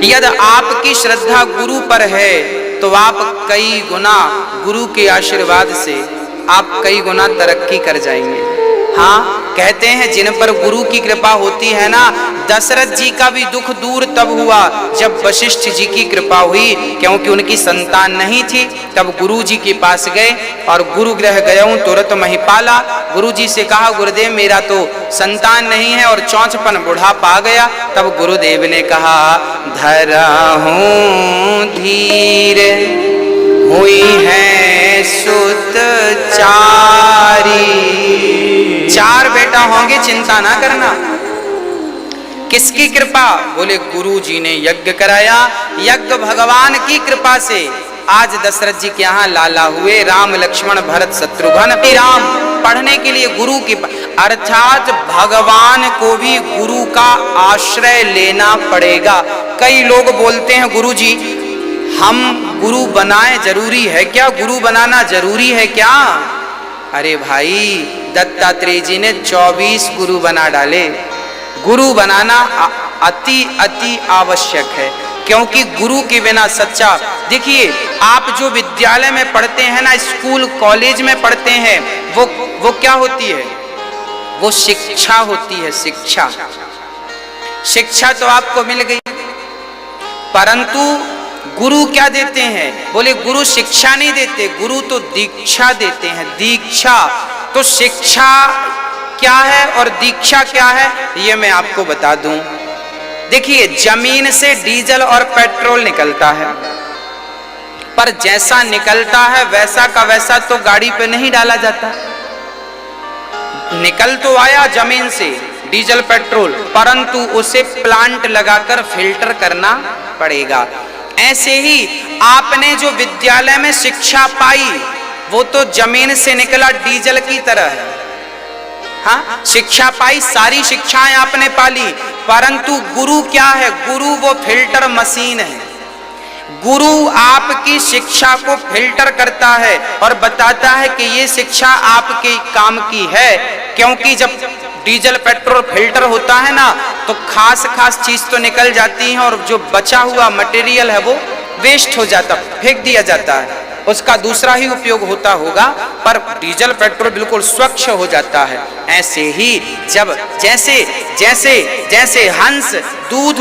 यदि आपकी श्रद्धा गुरु पर है तो आप कई गुना गुरु के आशीर्वाद से आप कई गुना तरक्की कर जाएंगे। हाँ, कहते हैं जिन पर गुरु की कृपा होती है ना, दशरथ जी का भी दुख दूर तब हुआ जब वशिष्ठ जी की कृपा हुई, क्योंकि उनकी संतान नहीं थी। तब गुरु जी के पास गए और गुरु गृह गयऊं तुरत महिपाला। गुरु जी से कहा, गुरुदेव मेरा तो संतान नहीं है और चौंचपन बुढ़ापा आ गया। तब गुरुदेव ने कहा, धरा हूं धीर हुई है सुत चारी। 4 बेटा होंगे, चिंता ना करना। किसकी कृपा? बोले गुरु जी ने यज्ञ कराया। यज्ञ भगवान की कृपा से आज दशरथ जी के यहाँ लाला हुए। राम लक्ष्मण भरत शत्रुघ्न। राम पढ़ने के लिए गुरु की, अर्थात भगवान को भी गुरु का आश्रय लेना पड़ेगा। कई लोग बोलते हैं, गुरु जी हम गुरु बनाए, जरूरी है क्या? गुरु बनाना जरूरी है क्या? अरे भाई, दत्तात्रेय जी ने 24 गुरु बना डाले। गुरु बनाना अति अति आवश्यक है, क्योंकि गुरु के बिना सच्चा, देखिए आप जो विद्यालय में पढ़ते हैं ना, स्कूल कॉलेज में पढ़ते हैं, वो क्या होती है? वो शिक्षा होती है। शिक्षा शिक्षा तो आपको मिल गई, परंतु गुरु क्या देते हैं? बोले गुरु शिक्षा नहीं देते, गुरु तो दीक्षा देते हैं। दीक्षा तो शिक्षा क्या है और दीक्षा क्या है, ये मैं आपको बता दूं। देखिए, जमीन से डीजल और पेट्रोल निकलता है, पर जैसा निकलता है वैसा का वैसा तो गाड़ी पे नहीं डाला जाता। निकल तो आया जमीन से डीजल पेट्रोल, परंतु उसे प्लांट लगाकर फिल्टर करना पड़ेगा। ऐसे ही आपने जो विद्यालय में शिक्षा पाई, वो तो जमीन से निकला डीजल की तरह है। हाँ, शिक्षा पाई, सारी शिक्षाएं आपने पाली, परंतु गुरु क्या है? गुरु वो फिल्टर मशीन है। गुरु आपकी शिक्षा को फिल्टर करता है और बताता है कि ये शिक्षा आपके काम की है। क्योंकि जब डीजल पेट्रोल फिल्टर होता है ना, तो खास खास चीज तो निकल जाती है और जो बचा हुआ मटेरियल है वो वेस्ट हो जाता, फेंक दिया जाता है, उसका दूसरा ही उपयोग होता होगा, पर डीजल पेट्रोल बिल्कुल स्वच्छ हो जाता है। ऐसे ही जब जैसे जैसे जैसे हंस दूध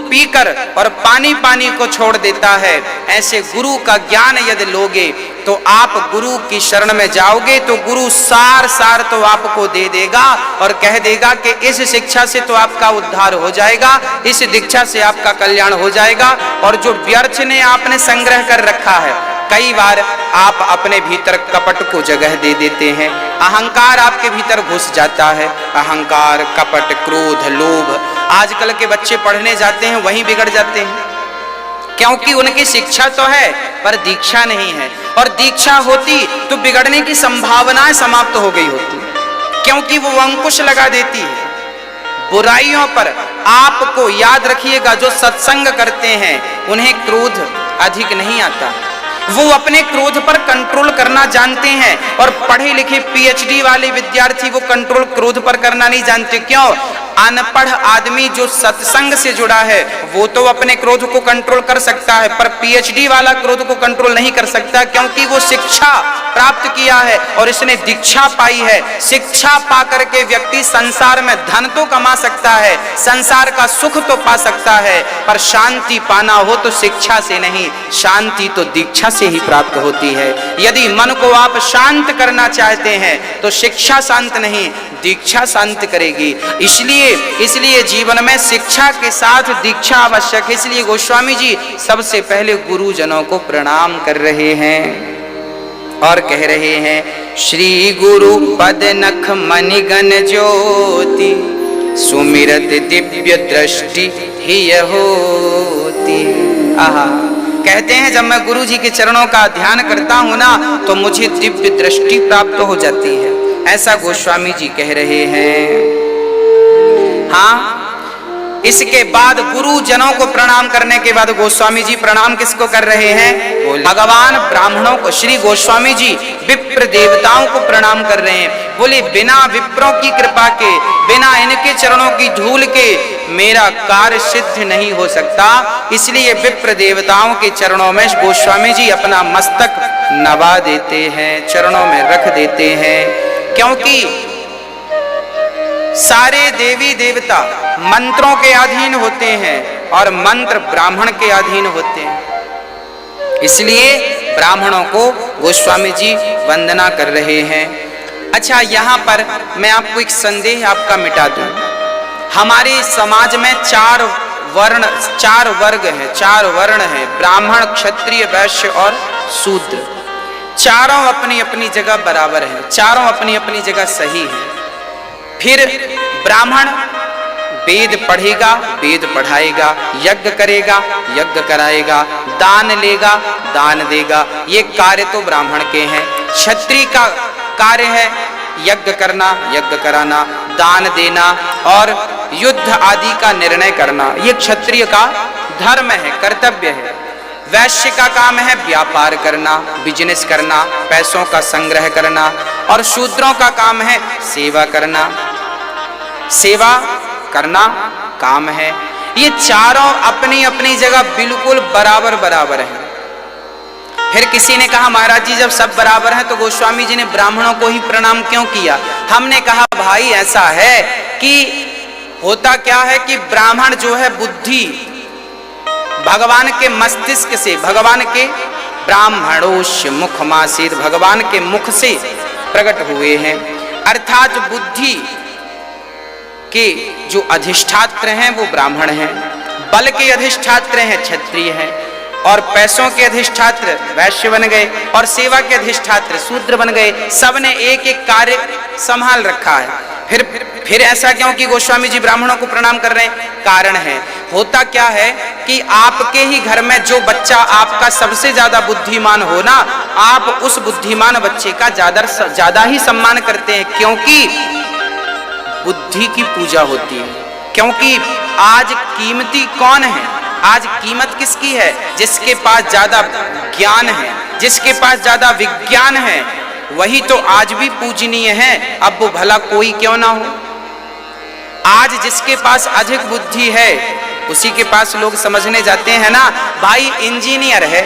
पीकर और पानी को छोड़ देता है, ऐसे गुरु का ज्ञान यदि लोगे तो आप गुरु की शरण में जाओगे तो गुरु सार तो आपको दे देगा और कह देगा कि इस शिक्षा से तो आपका उद्धार हो जाएगा, इस दीक्षा से आपका कल्याण हो जाएगा। और जो व्यर्थ ने आपने संग्रह कर रखा है, कई बार आप अपने भीतर कपट को जगह दे देते हैं, अहंकार आपके भीतर घुस जाता है। अहंकार, कपट, क्रोध, लोभ, आजकल के बच्चे पढ़ने जाते हैं वहीं बिगड़ जाते हैं, क्योंकि उनकी शिक्षा तो है पर दीक्षा नहीं है। और दीक्षा होती तो बिगड़ने की संभावनाएं समाप्त हो गई होती, क्योंकि वो अंकुश लगा देती है बुराइयों पर। आपको याद रखिएगा, जो सत्संग करते हैं उन्हें क्रोध अधिक नहीं आता, वो अपने क्रोध पर कंट्रोल करना जानते हैं। और पढ़े लिखे पीएचडी वाले विद्यार्थी वो कंट्रोल क्रोध पर करना नहीं जानते। क्यों? अनपढ़ आदमी जो सत्संग से जुड़ा है वो तो अपने क्रोध को कंट्रोल कर सकता है, पर पीएचडी वाला क्रोध को कंट्रोल नहीं कर सकता, क्योंकि वो शिक्षा प्राप्त किया है और इसने दीक्षा पाई है। शिक्षा पा करके व्यक्ति संसार में धन तो कमा सकता है, संसार का सुख तो पा सकता है, पर शांति पाना हो तो शिक्षा से नहीं, शांति तो दीक्षा से ही प्राप्त होती है। यदि मन को आप शांत करना चाहते हैं तो शिक्षा शांत नहीं, दीक्षा शांत करेगी। इसलिए जीवन में शिक्षा के साथ दीक्षा आवश्यक है। इसलिए गोस्वामी जी सबसे पहले गुरुजनों को प्रणाम कर रहे हैं और कह रहे हैं, श्री गुरु पद नख मणिगण ज्योति सुमिरत दिव्य दृष्टि ही होती। आहा, कहते हैं जब मैं गुरु जी के चरणों का ध्यान करता हूं ना तो मुझे दिव्य दृष्टि प्राप्त हो जाती है, ऐसा गोस्वामी जी कह रहे हैं। हाँ, इसके बाद गुरुजनों को प्रणाम करने के बाद गोस्वामी जी प्रणाम किसको कर रहे हैं? भगवान ब्राह्मणों को। श्री गोस्वामी जी विप्र देवताओं को प्रणाम कर रहे हैं। बोले बिना विप्रों की कृपा के, बिना इनके चरणों की धूल के मेरा कार्य सिद्ध नहीं हो सकता। इसलिए विप्र देवताओं के चरणों में गोस्वामी जी अपना मस्तक नवा देते हैं, चरणों में रख देते हैं। क्योंकि सारे देवी देवता मंत्रों के अधीन होते हैं और मंत्र ब्राह्मण के अधीन होते हैं, इसलिए ब्राह्मणों को गोस्वामी जी वंदना कर रहे हैं। अच्छा, यहाँ पर मैं आपको एक संदेह आपका मिटा दूं। हमारे समाज में चार वर्ग हैं, चार वर्ण हैं, ब्राह्मण, क्षत्रिय, वैश्य और शूद्र। चारों अपनी अपनी जगह बराबर हैं, चारों अपनी अपनी जगह सही हैं। फिर ब्राह्मण वेद पढ़ेगा, वेद पढ़ाएगा, यज्ञ करेगा, यज्ञ कराएगा, दान लेगा, दान देगा, ये कार्य तो ब्राह्मण के हैं। क्षत्रिय का कार्य है यज्ञ करना, यज्ञ कराना, दान देना और युद्ध आदि का निर्णय करना, ये क्षत्रिय का धर्म है, कर्तव्य है। वैश्य का काम है व्यापार करना, बिजनेस करना, पैसों का संग्रह करना, और शूद्रों का काम है सेवा करना, सेवा करना काम है। ये चारों अपनी अपनी जगह बिल्कुल बराबर बराबर हैं। फिर किसी ने कहा महाराज जी जब सब बराबर हैं तो गोस्वामी जी ने ब्राह्मणों को ही प्रणाम क्यों किया? हमने कहा भाई ऐसा है कि होता क्या है कि ब्राह्मण जो है बुद्धि भगवान के मस्तिष्क से, भगवान के ब्राह्मणोस्य मुखमासीत, भगवान के मुख से प्रकट हुए हैं। अर्थात बुद्धि के जो अधिष्ठात्र हैं वो ब्राह्मण हैं, बल के अधिष्ठात्र हैं क्षत्रिय हैं, और पैसों के अधिष्ठात्र वैश्य बन गए, और सेवा के अधिष्ठात्र शूद्र बन गए। सबने एक एक कार्य संभाल रखा है। फिर ऐसा क्यों कि गोस्वामी जी ब्राह्मणों को प्रणाम कर रहे हैं? कारण है, होता क्या है कि आपके ही घर में जो बच्चा आपका सबसे ज्यादा बुद्धिमान हो ना, आप उस बुद्धिमान बच्चे का ज्यादा ही सम्मान करते हैं, क्योंकि बुद्धि की पूजा होती है। क्योंकि आज कीमती कौन है? आज कीमत किसकी है? जिसके पास ज्यादा ज्ञान है, जिसके पास ज्यादा विज्ञान है, वही तो आज भी पूजनीय है, अब वो भला कोई क्यों ना हो। आज जिसके पास अधिक बुद्धि है उसी के पास लोग समझने जाते हैं ना, भाई इंजीनियर है,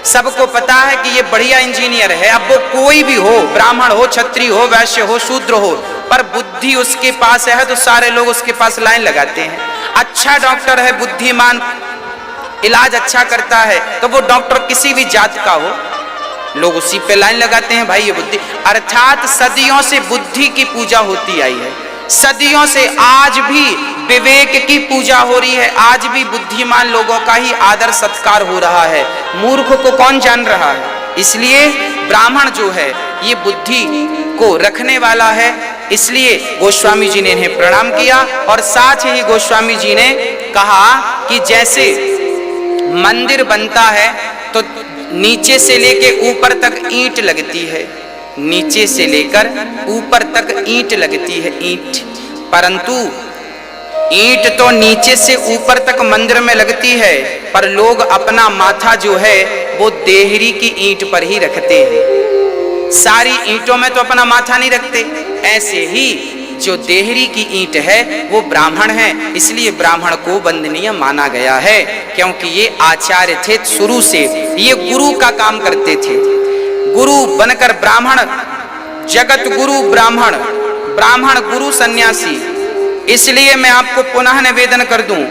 सबको पता है कि ये बढ़िया इंजीनियर है, अब वो कोई भी हो, ब्राह्मण हो, क्षत्रिय हो, वैश्य हो, शूद्र हो, पर बुद्धि उसके पास है तो सारे लोग उसके पास लाइन लगाते हैं। अच्छा डॉक्टर है, बुद्धिमान, इलाज अच्छा करता है, तो वो डॉक्टर किसी भी जात का हो, लोग उसी पे लाइन लगाते हैं, भाई ये बुद्धि। अर्थात सदियों से बुद्धि की पूजा होती आई है, सदियों से आज भी विवेक की पूजा हो रही है, आज भी बुद्धिमान लोगों का ही आदर सत्कार हो रहा है, मूर्ख को कौन जान रहा है। इसलिए ब्राह्मण जो है ये बुद्धि को रखने वाला है, इसलिए गोस्वामी जी ने इन्हें प्रणाम किया। और साथ ही गोस्वामी जी ने कहा कि जैसे मंदिर बनता है तो नीचे से लेके ऊपर तक ईंट लगती है, नीचे से लेकर ऊपर तक ईंट लगती है, ईंट, परंतु ईंट तो नीचे से ऊपर तक मंदिर में लगती है, पर लोग अपना माथा जो है वो देहरी की ईंट पर ही रखते हैं, सारी ईंटों में तो अपना माथा नहीं रखते। ऐसे ही जो देहरी की ईंट है वो ब्राह्मण है, इसलिए ब्राह्मण को वंदनीय माना गया है, क्योंकि ये आचार्य थे, शुरू से ये गुरु का काम करते थे। गुरु बनकर ब्राह्मण, जगत गुरु ब्राह्मण, ब्राह्मण गुरु सन्यासी। इसलिए मैं आपको पुनः निवेदन कर दूं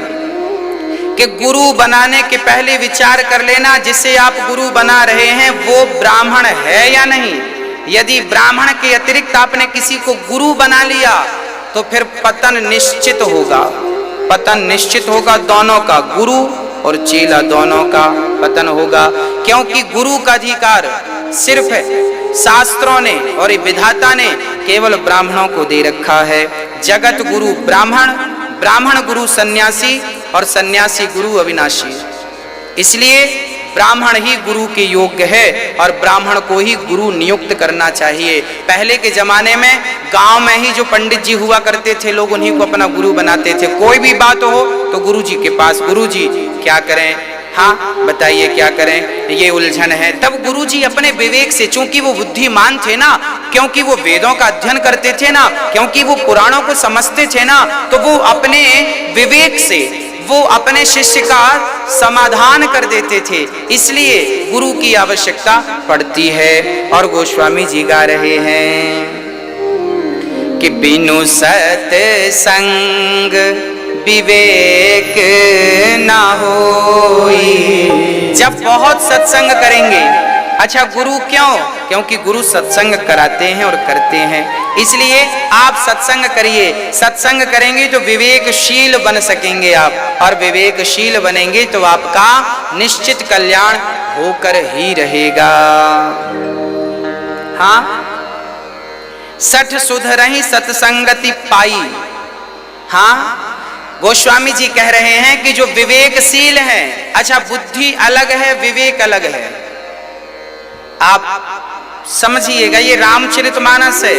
कि गुरु बनाने के पहले विचार कर लेना जिसे आप गुरु बना रहे हैं वो ब्राह्मण है या नहीं। यदि ब्राह्मण के अतिरिक्त आपने किसी को गुरु बना लिया तो फिर पतन निश्चित होगा, पतन निश्चित होगा, दोनों का, गुरु और चेला दोनों का पतन होगा। क्योंकि गुरु का अधिकार सिर्फ शास्त्रों ने और विधाता ने केवल ब्राह्मणों को दे रखा है। जगत गुरु ब्राह्मण, ब्राह्मण गुरु सन्यासी और सन्यासी गुरु अविनाशी। इसलिए ब्राह्मण ही गुरु के योग्य है और ब्राह्मण को ही गुरु नियुक्त करना चाहिए। पहले के जमाने में गांव में ही जो पंडित जी हुआ करते थे, लोग उन्हीं को अपना गुरु बनाते थे। कोई भी बात हो तो गुरु जी के पास, गुरु जी क्या करें, हाँ बताइए क्या करें, ये उलझन है। तब गुरुजी अपने विवेक से, चूंकि वो बुद्धिमान थे ना, क्योंकि वो वेदों का अध्ययन करते थे ना, क्योंकि वो पुराणों को समझते थे ना, तो वो अपने विवेक से वो अपने शिष्य का समाधान कर देते थे। इसलिए गुरु की आवश्यकता पड़ती है। और गोस्वामी जी गा रहे हैं कि बिनु सत्संग विवेक ना होई। जब बहुत सत्संग करेंगे, अच्छा गुरु क्यों? क्योंकि गुरु सत्संग कराते हैं और करते हैं, इसलिए आप सत्संग करिए। सत्संग करेंगे तो विवेकशील बन सकेंगे आप, और विवेकशील बनेंगे तो आपका निश्चित कल्याण होकर ही रहेगा। हाँ, सठ सुधरहि सत्संगति पाई। हाँ, गोस्वामी जी कह रहे हैं कि जो विवेकशील है, अच्छा बुद्धि अलग है, विवेक अलग है। आप समझिएगा, ये रामचरितमानस है,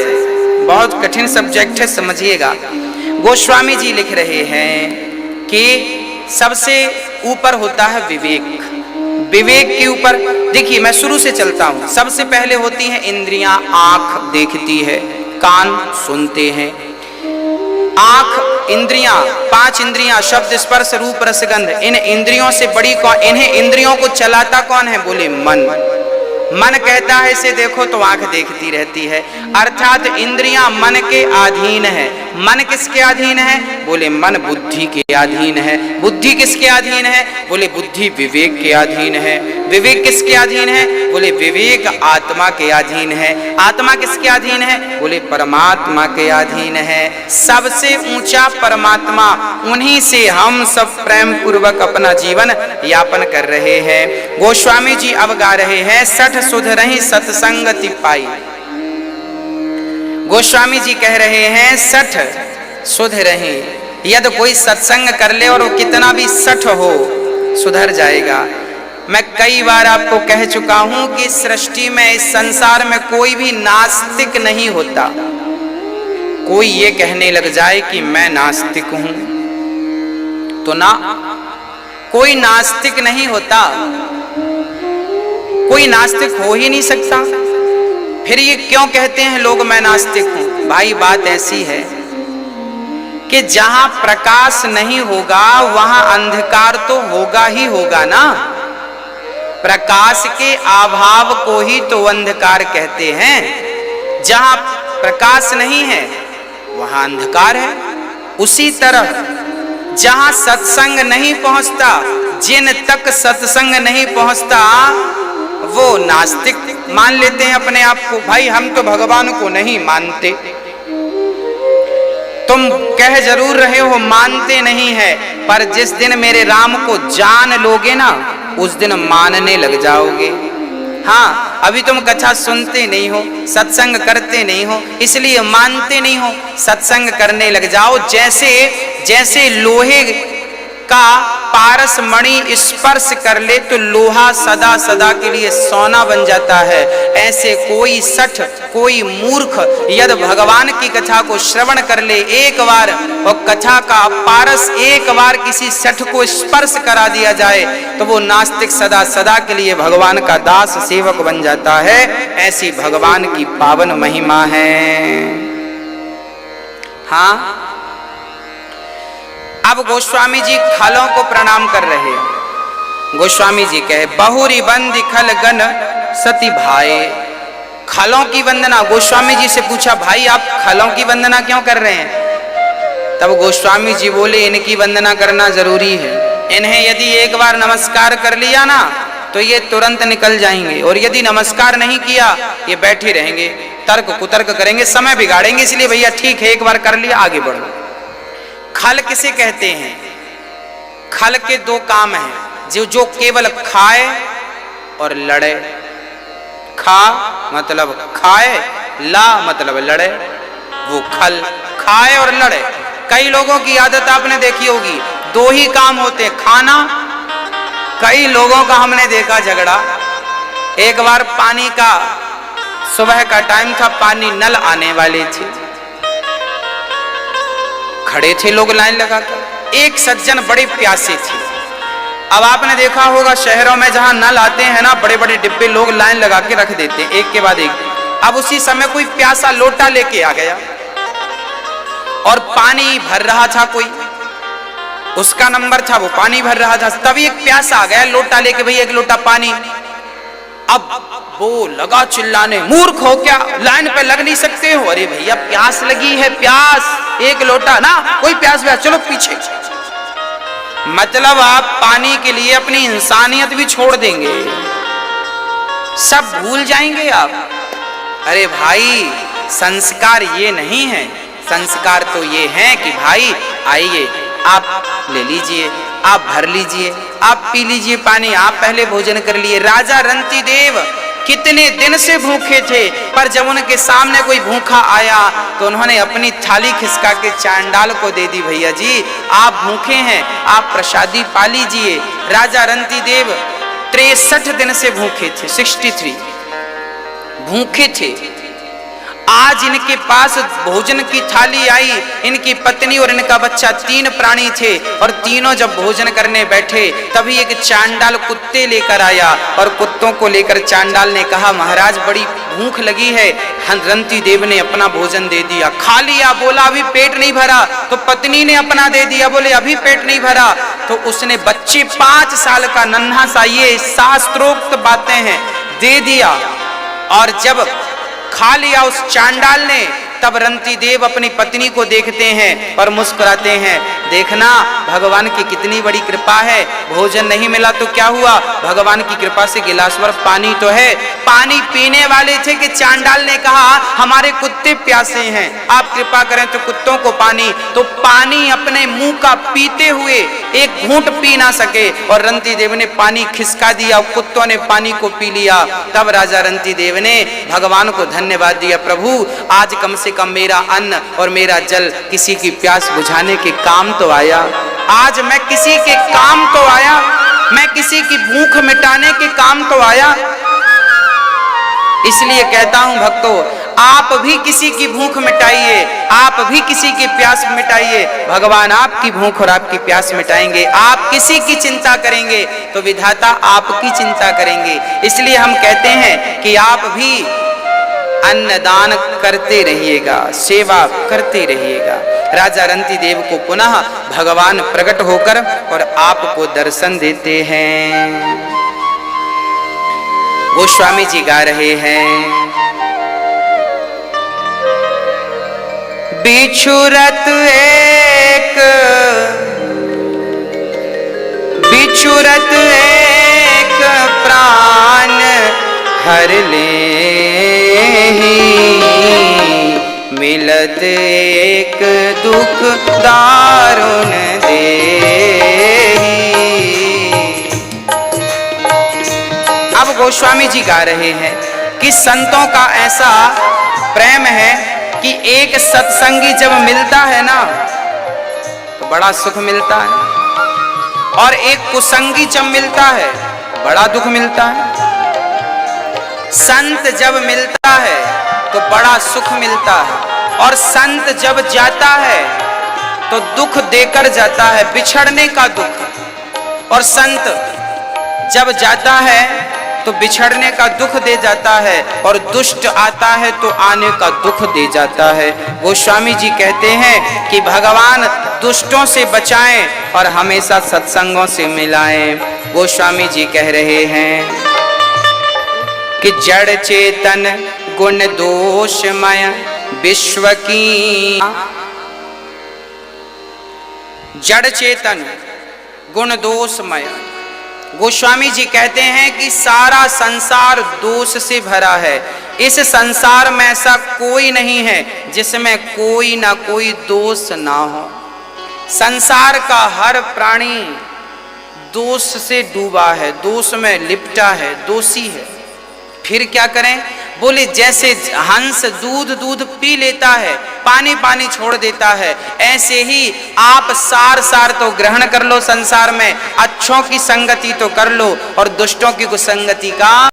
बहुत कठिन सब्जेक्ट है, समझिएगा। गोस्वामी जी लिख रहे हैं कि सबसे ऊपर होता है विवेक। विवेक के ऊपर देखिए, मैं शुरू से चलता हूं। सबसे पहले होती हैं इंद्रियां। आंख देखती है, कान सुनते हैं। आंख, इंद्रियां, 5 इंद्रियां, शब्द स्पर्श रूप रस गंध। इन इंद्रियों से बड़ी कौन? इन्हें इंद्रियों को चलाता कौन है? बोले मन। मन कहता है इसे देखो तो आंख देखती रहती है, अर्थात इंद्रियां मन के अधीन है। मन किसके अधीन है? बोले मन बुद्धि के अधीन है। बुद्धि किसके अधीन है? बोले बुद्धि विवेक के अधीन है। विवेक किसके अधीन है? बोले विवेक आत्मा के अधीन है। आत्मा किसके अधीन है? बोले परमात्मा के अधीन है। सबसे ऊंचा परमात्मा, उन्हीं से हम सब प्रेम पूर्वक अपना जीवन यापन कर रहे हैं। गोस्वामी जी अब गा रहे हैं, सठ सुधरहि सत्संगति पाई। गोस्वामी जी कह रहे हैं सठ सुधरहि, यदि कोई सत्संग कर ले और वो कितना भी सठ हो, सुधर जाएगा। मैं कई बार आपको कह चुका हूं कि सृष्टि में, इस संसार में कोई भी नास्तिक नहीं होता। कोई ये कहने लग जाए कि मैं नास्तिक हूं तो ना, कोई नास्तिक नहीं होता। कोई नास्तिक हो ही नहीं सकता। फिर ये क्यों कहते हैं लोग मैं नास्तिक हूं? भाई बात ऐसी है कि जहां प्रकाश नहीं होगा वहां अंधकार तो होगा ही होगा ना। प्रकाश के अभाव को ही तो अंधकार कहते हैं। जहां प्रकाश नहीं है वहां अंधकार है। उसी तरह जहां सत्संग नहीं पहुंचता, जिन तक सत्संग नहीं पहुंचता, वो नास्तिक मान लेते हैं अपने आप को। भाई हम तो भगवान को नहीं मानते। तुम कह जरूर रहे हो मानते नहीं है, पर जिस दिन मेरे राम को जान लोगे ना, उस दिन मानने लग जाओगे। हाँ, अभी तुम कथा सुनते नहीं हो, सत्संग करते नहीं हो, इसलिए मानते नहीं हो। सत्संग करने लग जाओ। जैसे जैसे लोहे का पारस मणि स्पर्श कर ले तो लोहा सदा सदा के लिए सोना बन जाता है, ऐसे कोई सठ, कोई मूर्ख यदि भगवान की कथा को श्रवण कर ले एक बार, और कथा का पारस एक बार किसी सठ को स्पर्श करा दिया जाए, तो वो नास्तिक सदा सदा के लिए भगवान का दास सेवक बन जाता है। ऐसी भगवान की पावन महिमा है। हाँ, अब गोस्वामी जी खलों को प्रणाम कर रहे हैं। गोस्वामी जी कहे, बहुरी बंदी खल गण सती भाई। खलों की वंदना, गोस्वामी जी से पूछा, भाई आप खलों की वंदना क्यों कर रहे हैं? तब गोस्वामी जी बोले, इनकी वंदना करना जरूरी है। इन्हें यदि एक बार नमस्कार कर लिया ना तो ये तुरंत निकल जाएंगे, और यदि नमस्कार नहीं किया ये बैठे रहेंगे, तर्क कुतर्क करेंगे, समय बिगाड़ेंगे। इसलिए भैया ठीक है, एक बार कर लिया, आगे बढ़ो। खल किसे कहते हैं? खल के 2 काम हैं, जो केवल खाए और लड़े। खा मतलब खाए, ला मतलब लड़े, वो खल। खाए और लड़े। कई लोगों की आदत आपने देखी होगी, 2 ही काम होते हैं, खाना कई लोगों का हमने देखा झगड़ा। एक बार पानी का सुबह का टाइम था, पानी नल आने वाले थे, खड़े थे लोग लाइन लगाकर। एक सज्जन बड़े प्यासे थे। अब आपने देखा होगा शहरों में जहां नल आते हैं ना, बड़े बड़े डिब्बे लोग लाइन लगा के रख देते हैं एक के बाद एक। अब उसी समय कोई प्यासा लोटा लेके आ गया और पानी भर रहा था, कोई उसका नंबर था, वो पानी भर रहा था। तभी एक प्यासा आ गया लोटा लेके, भैया एक लोटा पानी। अब वो लगा चिल्लाने, मूर्ख हो क्या, लाइन पे लग नहीं सकते हो? अरे भैया प्यास लगी है, प्यास, एक लोटा ना, कोई प्यास व्यास, चलो पीछे। मतलब आप पानी के लिए अपनी इंसानियत भी छोड़ देंगे, सब भूल जाएंगे आप। अरे भाई संस्कार ये नहीं है, संस्कार तो ये है कि भाई आइए आप ले लीजिए, आप भर लीजिए, आप पी लीजिए पानी, आप पहले भोजन कर लिए। राजा रंती देव कितने दिन से भूखे थे, पर जब उनके सामने कोई भूखा आया तो उन्होंने अपनी थाली खिसका के चांडाल को दे दी, भैया जी आप भूखे हैं, आप प्रसादी पा लीजिए। राजा रंती देव 63 दिन से भूखे थे, 63 भूखे थे। आज इनके पास भोजन की थाली आई, इनकी पत्नी और इनका बच्चा, 3 प्राणी थे, और तीनों जब भोजन करने बैठे तभी एक चांडाल कुत्ते लेकर आया, और कुत्तों को लेकर चांडाल ने कहा महाराज बड़ी भूख लगी है। रंती देव ने अपना भोजन दे दिया, खा लिया, बोला अभी पेट नहीं भरा, तो पत्नी ने अपना दे दिया, बोले अभी पेट नहीं भरा, तो उसने बच्चे 5 साल का नन्हा सा, ये शास्त्रोक्त बातें हैं, दे दिया। और जब खा लिया उस चांडाल ने, तब रंती देव अपनी पत्नी को देखते हैं और मुस्कुराते हैं, देखना भगवान की कितनी बड़ी कृपा है, भोजन नहीं मिला तो क्या हुआ, भगवान की कृपा से गिलास भर पानी तो है। पानी पीने वाले थे कि चांडाल ने कहा हमारे कुत्ते प्यासे हैं, आप कृपा करें तो कुत्तों को पानी, तो पानी अपने मुंह का पीते हुए एक घूंट पी ना सके, और रंती देव ने पानी खिसका दिया, कुत्तों ने पानी को पी लिया। तब राजा रंती देव ने भगवान को धन्यवाद दिया, प्रभु आज कम से कम मेरा अन्न और मेरा जल किसी की प्यास बुझाने के काम तो आया, आज मैं किसी के काम तो आया, मैं किसी की भूख मिटाने के काम तो आया। इसलिए कहता हूं भक्तों, आप भी किसी की भूख मिटाइए, आप भी किसी की प्यास मिटाइए, भगवान आपकी भूख और आपकी प्यास मिटाएंगे। आप किसी की चिंता करेंगे तो विधाता आपकी चिंता करेंगे। इसलिए हम कहते हैं कि आप भी अन्नदान करते रहिएगा, सेवा करते रहिएगा। राजा रंती देव को पुनः भगवान प्रकट होकर और आपको दर्शन देते हैं। गोस्वामी जी गा रहे हैं, बिछुरत एक प्राण हर ले, मिलत एक दुख दारुण देहि। अब गोस्वामी जी गा रहे हैं कि संतों का ऐसा प्रेम है कि एक सत्संगी जब मिलता है ना तो बड़ा सुख मिलता है, और एक कुसंगी जब मिलता है बड़ा दुख मिलता है। संत जब मिलता है तो बड़ा सुख मिलता है, और संत जब जाता है तो दुख देकर जाता है, बिछड़ने का दुख। और संत जब जाता है तो बिछड़ने का दुख दे जाता है, और दुष्ट आता है तो आने का दुख दे जाता है। गोस्वामी जी कहते हैं कि भगवान दुष्टों से बचाएं और हमेशा सत्संगों से मिलाएं। गोस्वामी जी कह रहे हैं कि जड़ चेतन गुण दोषमय विश्व की, जड़ चेतन गुण दोषमय। गोस्वामी जी कहते हैं कि सारा संसार दोष से भरा है। इस संसार में ऐसा कोई नहीं है जिसमें कोई ना कोई दोष ना हो। संसार का हर प्राणी दोष से डूबा है, दोष में लिपटा है, दोषी है। फिर क्या करें, बोले जैसे हंस दूध दूध पी लेता है, पानी पानी छोड़ देता है, ऐसे ही आप सार सार तो ग्रहण कर लो संसार में, अच्छों की संगति तो कर लो और दुष्टों की कुसंगति का